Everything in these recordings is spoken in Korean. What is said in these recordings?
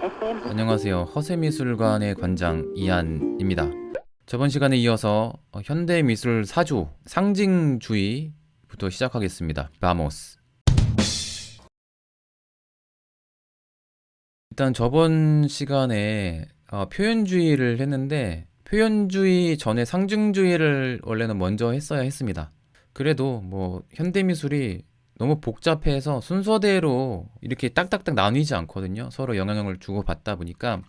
안녕하세요. 허세미술관의 관장 이한입니다. 저번 시간에 이어서 현대미술 사조 상징주의부터 시작하겠습니다. 바모스. 일단 저번 시간에 표현주의를 했는데 표현주의 전에 상징주의를 원래는 먼저 했어야 했습니다. 그래도 뭐 현대미술이 너무 복잡해서 순서대로 이렇게 딱딱딱 나뉘지 않거든요. 서로 영향을 주고받다 보니까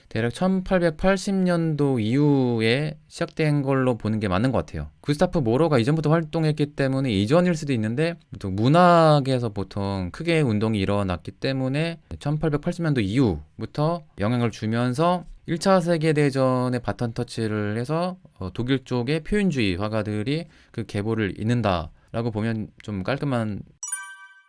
대략 1880년도 이후에 시작된 걸로 보는 게 맞는 것 같아요. 구스타프 모로가 이전부터 활동했기 때문에 이전일 수도 있는데 보통 문학에서 보통 크게 운동이 일어났기 때문에 1880년도 이후부터 영향을 주면서 1차 세계대전에 바톤 터치를 해서 독일 쪽의 표현주의 화가들이 그 계보를 잇는다라고 보면 좀 깔끔한.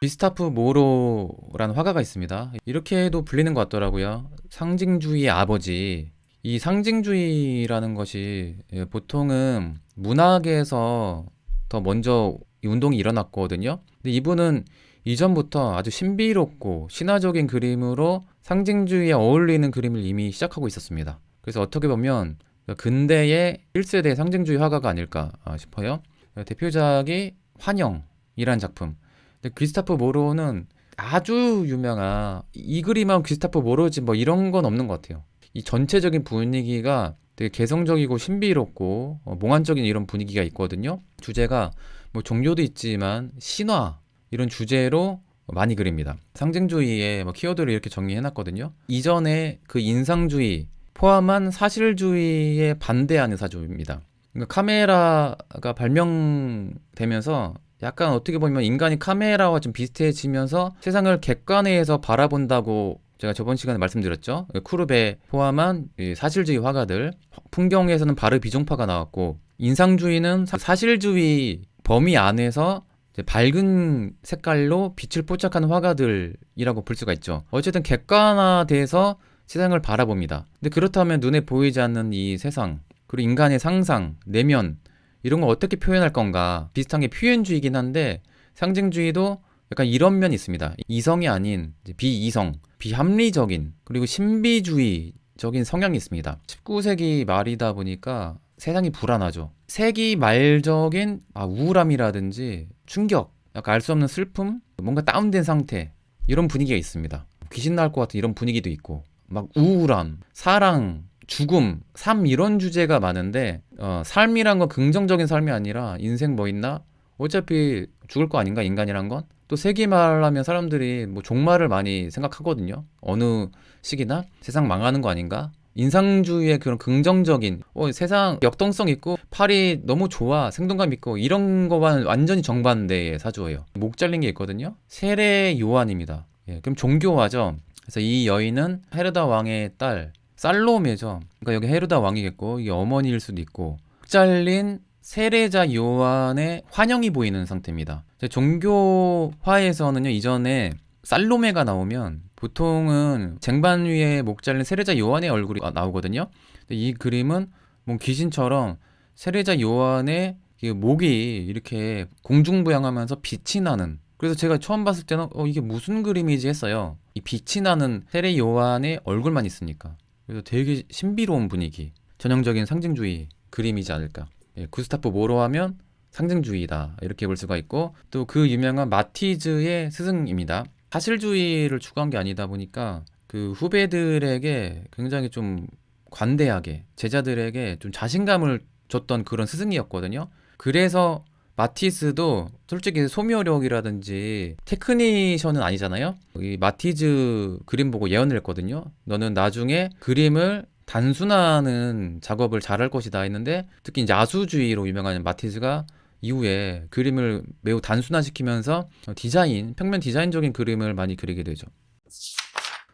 비스타프 모로라는 화가가 있습니다. 이렇게도 불리는 것 같더라고요. 상징주의의 아버지. 이 상징주의라는 것이 보통은 문학에서 더 먼저 이 운동이 일어났거든요. 근데 이분은 이전부터 아주 신비롭고 신화적인 그림으로 상징주의에 어울리는 그림을 이미 시작하고 있었습니다. 그래서 어떻게 보면 근대의 1세대 상징주의 화가가 아닐까 싶어요. 대표작이 환영이란 작품. 근데 귀스타프 모로는 아주 유명한 이 그림은 귀스타프 모로지 뭐 이런 건 없는 것 같아요. 이 전체적인 분위기가 되게 개성적이고 신비롭고 몽환적인 이런 분위기가 있거든요. 주제가 뭐 종교도 있지만 신화 이런 주제로 많이 그립니다. 상징주의의 뭐 키워드를 이렇게 정리해놨거든요. 이전에 그 인상주의 포함한 사실주의에 반대하는 사조입니다. 그러니까 카메라가 발명되면서 약간 어떻게 보면 인간이 카메라와 좀 비슷해지면서 세상을 객관에서 바라본다고 제가 저번 시간에 말씀드렸죠. 쿠르베 포함한 사실주의 화가들, 풍경에서는 바르 비종파가 나왔고 인상주의는 사실주의 범위 안에서 밝은 색깔로 빛을 포착하는 화가들이라고 볼 수가 있죠. 어쨌든 객관화돼서 세상을 바라봅니다. 근데 그렇다면 눈에 보이지 않는 이 세상, 그리고 인간의 상상, 내면 이런 걸 어떻게 표현할 건가 비슷한 게 표현주의이긴 한데 상징주의도 약간 이런 면이 있습니다. 이성이 아닌 비이성, 비합리적인 그리고 신비주의적인 성향이 있습니다. 19세기 말이다 보니까 세상이 불안하죠. 세기 말적인 우울함이라든지 충격, 약간 알 수 없는 슬픔, 뭔가 다운된 상태 이런 분위기가 있습니다. 귀신 나올 것 같은 이런 분위기도 있고 막 우울함, 사랑, 죽음, 삶 이런 주제가 많은데 삶이란 건 긍정적인 삶이 아니라 인생 뭐 있나? 어차피 죽을 거 아닌가 인간이란 건? 또 세기말하면 사람들이 뭐 종말을 많이 생각하거든요. 어느 시기나 세상 망하는 거 아닌가? 인상주의의 그런 긍정적인 세상 역동성 있고 팔이 너무 좋아 생동감 있고 이런 거와는 완전히 정반대의 사주예요. 목 잘린 게 있거든요. 세례 요한입니다. 예, 그럼 종교화죠. 그래서 이 여인은 헤르다 왕의 딸 살로메죠. 그러니까 여기 헤르다 왕이겠고 이게 어머니일 수도 있고 잘린 세례자 요한의 환영이 보이는 상태입니다. 종교화에서는요 이전에 살로메가 나오면 보통은 쟁반 위에 목 잘린 세례자 요한의 얼굴이 나오거든요. 근데 이 그림은 뭐 귀신처럼 세례자 요한의 목이 이렇게 공중부양하면서 빛이 나는. 그래서 제가 처음 봤을 때는 이게 무슨 그림이지 했어요. 이 빛이 나는 세례 요한의 얼굴만 있으니까. 그래서 되게 신비로운 분위기, 전형적인 상징주의 그림이지 않을까. 예, 구스타프 모로 하면 상징주의다 이렇게 볼 수가 있고 또 그 유명한 마티즈의 스승입니다. 사실주의를 추구한 게 아니다 보니까 그 후배들에게 굉장히 좀 관대하게 제자들에게 좀 자신감을 줬던 그런 스승이었거든요. 그래서 마티스도 솔직히 소묘력이라든지 테크니션은 아니잖아요. 이 마티즈 그림 보고 예언을 했거든요. 너는 나중에 그림을 단순화하는 작업을 잘할 것이다 했는데 특히 이제 아수주의로 유명한 마티즈가 이후에 그림을 매우 단순화시키면서 평면 디자인적인 그림을 많이 그리게 되죠.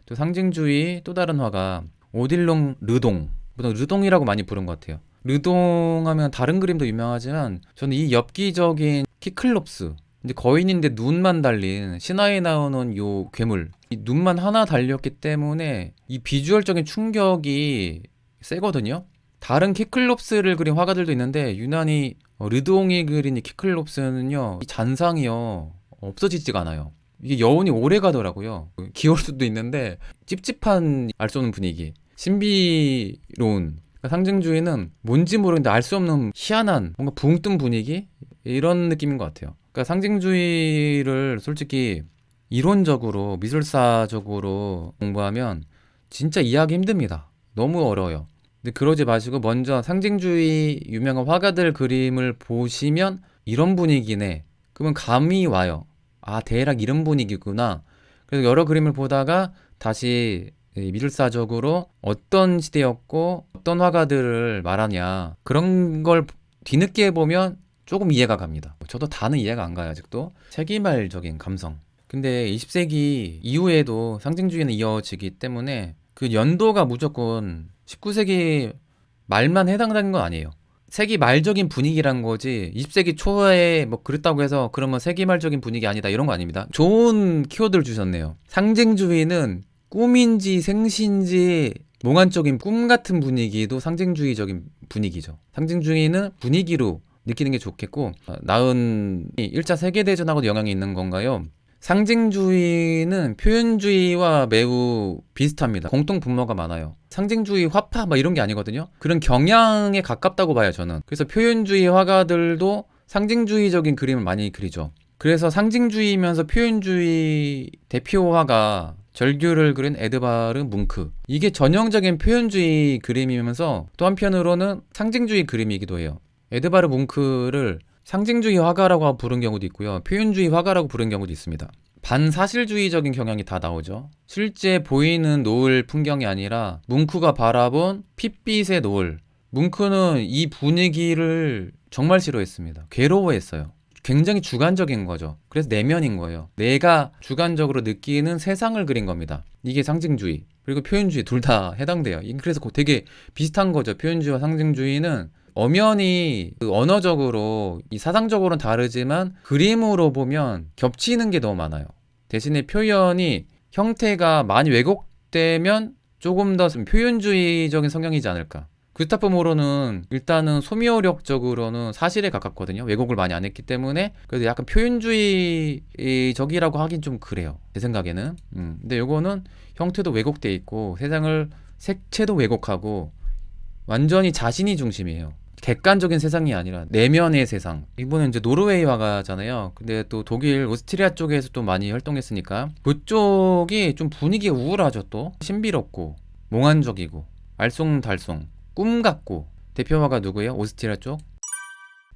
또 상징주의 또 다른 화가 오딜롱 르동, 보통 르동이라고 많이 부른 것 같아요. 르동 하면 다른 그림도 유명하지만 저는 이 엽기적인 키클롭스, 이제 거인인데 눈만 달린 신화에 나오는 요 괴물, 이 눈만 하나 달렸기 때문에 이 비주얼적인 충격이 세거든요. 다른 키클롭스를 그린 화가들도 있는데 유난히 르동이 그린 이 키클롭스는요 이 잔상이요 없어지지가 않아요. 이게 여운이 오래 가더라고요. 귀여울 수도 있는데 찝찝한 알 수 없는 분위기, 신비로운, 그러니까 상징주의는 뭔지 모르겠는데 알 수 없는 희한한 뭔가 붕 뜬 분위기, 이런 느낌인 것 같아요. 그러니까 상징주의를 솔직히 이론적으로 미술사적으로 공부하면 진짜 이해하기 힘듭니다. 너무 어려워요. 근데 그러지 마시고 먼저 상징주의 유명한 화가들 그림을 보시면 이런 분위기네, 그러면 감이 와요. 아, 대략 이런 분위기구나. 그래서 여러 그림을 보다가 다시 미술사적으로 어떤 시대였고 어떤 화가들을 말하냐, 그런 걸 뒤늦게 보면 조금 이해가 갑니다. 저도 다는 이해가 안 가요, 아직도. 세기말적인 감성. 근데 20세기 이후에도 상징주의는 이어지기 때문에 그 연도가 무조건 19세기 말만 해당되는 건 아니에요. 세기 말적인 분위기란 거지 20세기 초에 뭐 그랬다고 해서 그러면 세기 말적인 분위기 아니다, 이런 거 아닙니다. 좋은 키워드를 주셨네요. 상징주의는 꿈인지 생시인지 몽환적인 꿈 같은 분위기도 상징주의적인 분위기죠. 상징주의는 분위기로 느끼는 게 좋겠고, 나은 1차 세계대전하고도 영향이 있는 건가요? 상징주의는 표현주의와 매우 비슷합니다. 공통 분모가 많아요. 상징주의 화파 막 이런 게 아니거든요. 그런 경향에 가깝다고 봐요, 저는. 그래서 표현주의 화가들도 상징주의적인 그림을 많이 그리죠. 그래서 상징주의면서 표현주의 대표 화가 절규를 그린 에드바르 뭉크, 이게 전형적인 표현주의 그림이면서 또 한편으로는 상징주의 그림이기도 해요. 에드바르 뭉크를 상징주의 화가라고 부른 경우도 있고요, 표현주의 화가라고 부른 경우도 있습니다. 반사실주의적인 경향이 다 나오죠. 실제 보이는 노을 풍경이 아니라 뭉크가 바라본 핏빛의 노을. 뭉크는 이 분위기를 정말 싫어했습니다. 괴로워했어요. 굉장히 주관적인 거죠. 그래서 내면인 거예요. 내가 주관적으로 느끼는 세상을 그린 겁니다. 이게 상징주의 그리고 표현주의 둘 다 해당돼요. 그래서 되게 비슷한 거죠. 표현주의와 상징주의는 엄연히 그 언어적으로 이 사상적으로는 다르지만 그림으로 보면 겹치는 게 너무 많아요. 대신에 표현이 형태가 많이 왜곡되면 조금 더 표현주의적인 성향이지 않을까. 구스타프 모로는 일단은 소묘력적으로는 사실에 가깝거든요. 왜곡을 많이 안 했기 때문에. 그래서 약간 표현주의적이라고 하긴 좀 그래요, 제 생각에는. 근데 요거는 형태도 왜곡돼 있고 세상을 색채도 왜곡하고 완전히 자신이 중심이에요. 객관적인 세상이 아니라 내면의 세상. 이분은 이제 노르웨이 화가잖아요. 근데 또 독일, 오스트리아 쪽에서 또 많이 활동했으니까 그쪽이 좀 분위기가 우울하죠. 또 신비롭고 몽환적이고 알쏭달쏭 꿈 같고. 대표 화가 누구예요? 오스트리아 쪽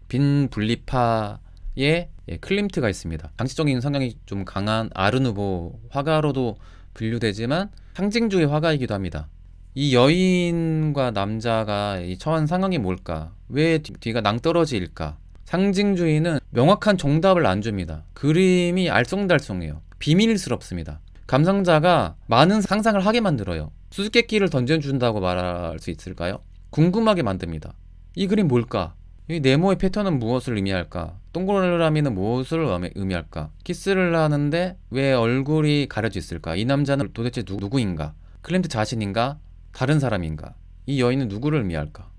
빈 분리파의 클림트가 있습니다. 장치적인 성향이 좀 강한 아르누보 화가로도 분류되지만 상징주의 화가이기도 합니다. 이 여인과 남자가 이 처한 상황이 뭘까? 왜 뒤가 낭떠러지일까? 상징주의는 명확한 정답을 안 줍니다. 그림이 알쏭달쏭해요. 비밀스럽습니다. 감상자가 많은 상상을 하게 만들어요. 수수께끼를 던져준다고 말할 수 있을까요? 궁금하게 만듭니다. 이 그림 뭘까? 이 네모의 패턴은 무엇을 의미할까? 동그라미는 무엇을 의미할까? 키스를 하는데 왜 얼굴이 가려져 있을까? 이 남자는 도대체 누구인가? 클림트 자신인가? 다른 사람인가? 이 여인은 누구를 의미할까?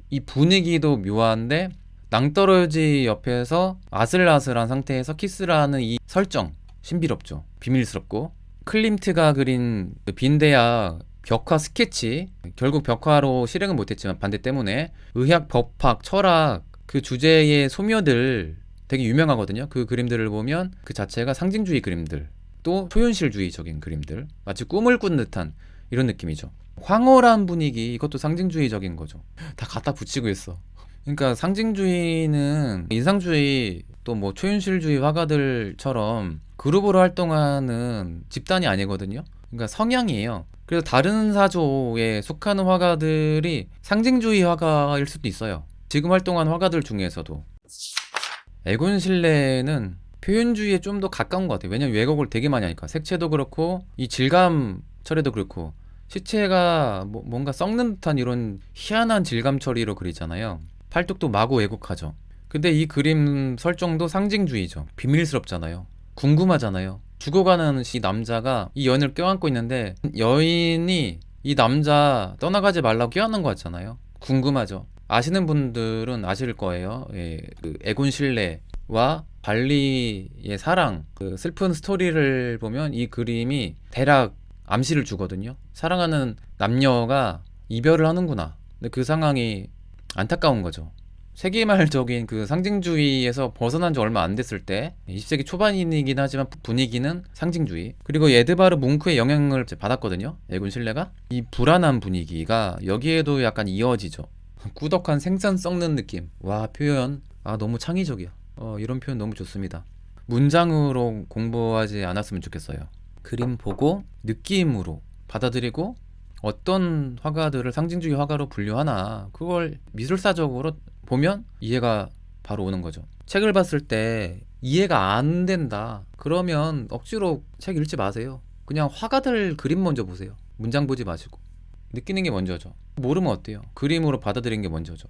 이 분위기도 묘한데 낭떠러지 옆에서 아슬아슬한 상태에서 키스를 하는 이 설정 신비롭죠. 비밀스럽고. 클림트가 그린 그 빈대야 벽화 스케치, 결국 벽화로 실행은 못했지만 반대 때문에 의학, 법학, 철학 그 주제의 소묘들 되게 유명하거든요. 그 그림들을 보면 그 자체가 상징주의 그림들, 또 초현실주의적인 그림들, 마치 꿈을 꾼 듯한 이런 느낌이죠. 황홀한 분위기, 이것도 상징주의적인 거죠. 다 갖다 붙이고 있어. 그러니까 상징주의는 인상주의 또 뭐 초현실주의 화가들처럼 그룹으로 활동하는 집단이 아니거든요. 그러니까 성향이에요. 그래서 다른 사조에 속하는 화가들이 상징주의 화가일 수도 있어요. 지금 활동하는 화가들 중에서도. 에곤 실레는 표현주의에 좀 더 가까운 것 같아요. 왜냐면 왜곡을 되게 많이 하니까. 색채도 그렇고 이 질감 처리도 그렇고 시체가 뭔가 썩는 듯한 이런 희한한 질감 처리로 그리잖아요. 팔뚝도 마구 왜곡하죠. 근데 이 그림 설정도 상징주의죠. 비밀스럽잖아요. 궁금하잖아요. 죽어가는 이 남자가 이 여인을 껴안고 있는데 여인이 이 남자 떠나가지 말라고 껴안는 것 같잖아요. 궁금하죠. 아시는 분들은 아실 거예요. 그 에곤 실레 와 발리의 사랑, 그 슬픈 스토리를 보면 이 그림이 대략 암시를 주거든요. 사랑하는 남녀가 이별을 하는구나. 근데 그 상황이 안타까운 거죠. 세기말적인 그 상징주의에서 벗어난 지 얼마 안 됐을 때 20세기 초반이긴 하지만 분위기는 상징주의, 그리고 에드바르 뭉크의 영향을 받았거든요. 예군 신뢰가 이 불안한 분위기가 여기에도 약간 이어지죠. 꾸덕한 생선 썩는 느낌. 와, 표현 너무 창의적이야. 이런 표현 너무 좋습니다. 문장으로 공부하지 않았으면 좋겠어요. 그림 보고 느낌으로 받아들이고 어떤 화가들을 상징주의 화가로 분류하나 그걸 미술사적으로 보면 이해가 바로 오는 거죠. 책을 봤을 때 이해가 안 된다 그러면 억지로 책 읽지 마세요. 그냥 화가들 그림 먼저 보세요. 문장 보지 마시고 느끼는 게 먼저죠. 모르면 어때요? 그림으로 받아들이는 게 먼저죠.